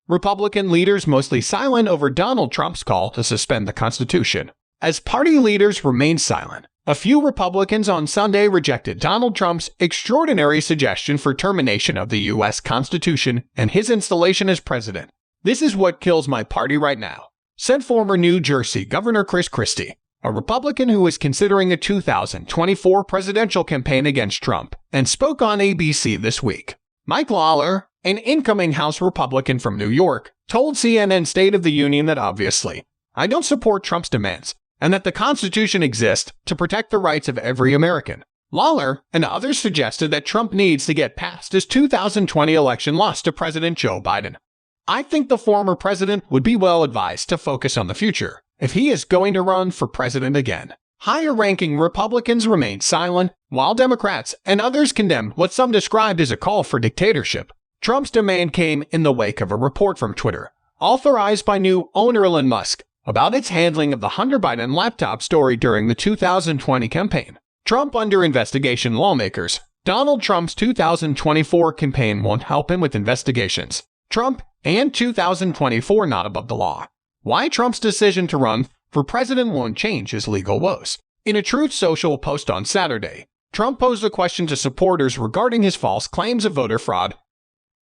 Republican leaders mostly silent over Donald Trump's call to suspend the Constitution. As party leaders remained silent, a few Republicans on Sunday rejected Donald Trump's extraordinary suggestion for termination of the U.S. Constitution and his installation as president. "This is what kills my party right now," said former New Jersey Governor Chris Christie, a Republican who is considering a 2024 presidential campaign against Trump, and spoke on ABC this week. Mike Lawler, an incoming House Republican from New York, told CNN State of the Union that obviously, "I don't support Trump's demands, and that the Constitution exists to protect the rights of every American." Lawler and others suggested that Trump needs to get past his 2020 election loss to President Joe Biden. "I think the former president would be well advised to focus on the future if he is going to run for president again." Higher-ranking Republicans remained silent, while Democrats and others condemned what some described as a call for dictatorship. Trump's demand came in the wake of a report from Twitter, authorized by new owner Elon Musk, about its handling of the Hunter Biden laptop story during the 2020 campaign. Trump under investigation. Lawmakers. Donald Trump's 2024 campaign won't help him with investigations. Trump and 2024 not above the law. Why Trump's decision to run for president won't change his legal woes. In a Truth Social post on Saturday, Trump posed a question to supporters regarding his false claims of voter fraud.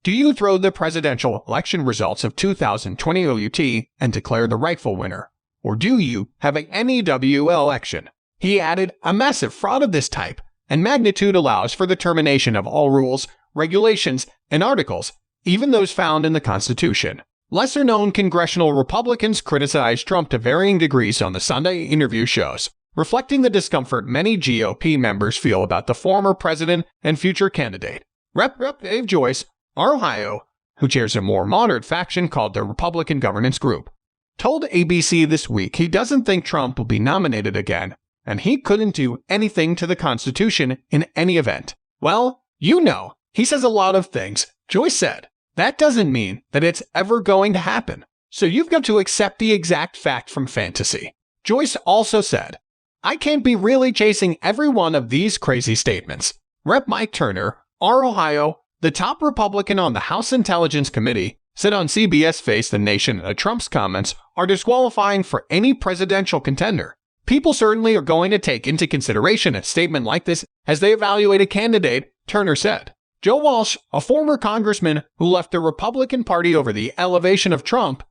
"Do you throw the presidential election results of 2020 OUT and declare the rightful winner? Or do you have a NEW election?" He added, "A massive fraud of this type and magnitude allows for the termination of all rules, regulations, and articles, even those found in the Constitution." Lesser-known congressional Republicans criticized Trump to varying degrees on the Sunday interview shows, reflecting the discomfort many GOP members feel about the former president and future candidate. Rep. Dave Joyce, Ohio, who chairs a more moderate faction called the Republican Governance Group, told ABC this week he doesn't think Trump will be nominated again, and he couldn't do anything to the Constitution in any event. "Well, he says a lot of things," Joyce said. "That doesn't mean that it's ever going to happen. So you've got to accept the exact fact from fantasy." Joyce also said, "I can't be really chasing every one of these crazy statements." Rep. Mike Turner, Ohio, the top Republican on the House Intelligence Committee, said on CBS Face the Nation that Trump's comments are disqualifying for any presidential contender. "People certainly are going to take into consideration a statement like this as they evaluate a candidate," Turner said. Joe Walsh, a former congressman who left the Republican Party over the elevation of Trump,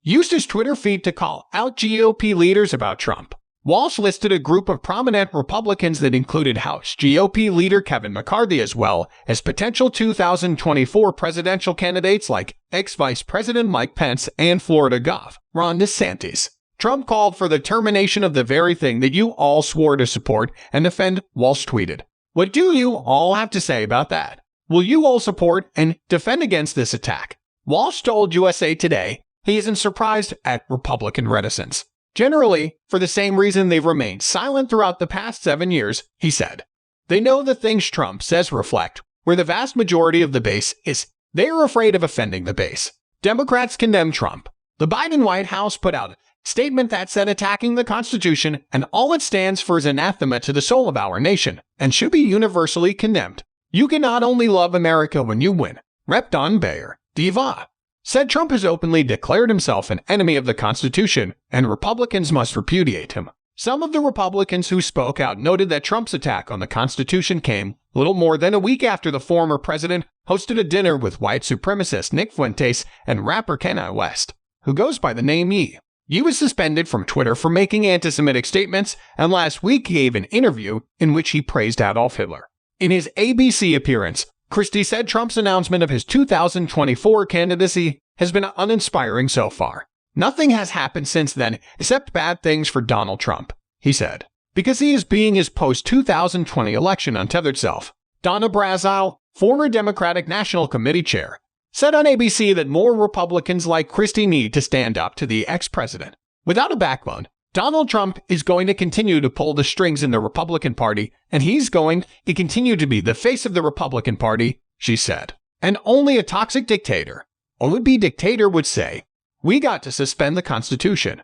used his Twitter feed to call out GOP leaders about Trump. Walsh listed a group of prominent Republicans that included House GOP leader Kevin McCarthy as well as potential 2024 presidential candidates like ex-Vice President Mike Pence and Florida Gov. Ron DeSantis. Trump called for the termination of the very thing that you all swore to support and defend, Walsh tweeted. "What do you all have to say about that? Will you all support and defend against this attack?" Walsh told USA Today he isn't surprised at Republican reticence. "Generally, for the same reason they've remained silent throughout the past 7 years," he said. "They know the things Trump says reflect where the vast majority of the base is. They are afraid of offending the base." Democrats condemned Trump. The Biden White House put out a statement that said attacking the Constitution and all it stands for is anathema to the soul of our nation and should be universally condemned. "You can not only love America when you win," Rep. Don Bayer, Diva, said Trump has openly declared himself an enemy of the Constitution and Republicans must repudiate him. Some of the Republicans who spoke out noted that Trump's attack on the Constitution came little more than a week after the former president hosted a dinner with white supremacist Nick Fuentes and rapper Kanye West, who goes by the name Ye. Ye was suspended from Twitter for making anti-Semitic statements and last week gave an interview in which he praised Adolf Hitler. In his ABC appearance, Christie said Trump's announcement of his 2024 candidacy has been uninspiring so far. "Nothing has happened since then except bad things for Donald Trump," he said, because he is being his post-2020 election untethered self. Donna Brazile, former Democratic National Committee chair, said on ABC that more Republicans like Christie need to stand up to the ex-president. "Without a backbone, Donald Trump is going to continue to pull the strings in the Republican Party, and he's going to continue to be the face of the Republican Party," she said. "And only a toxic dictator, or would-be dictator would say, we got to suspend the Constitution."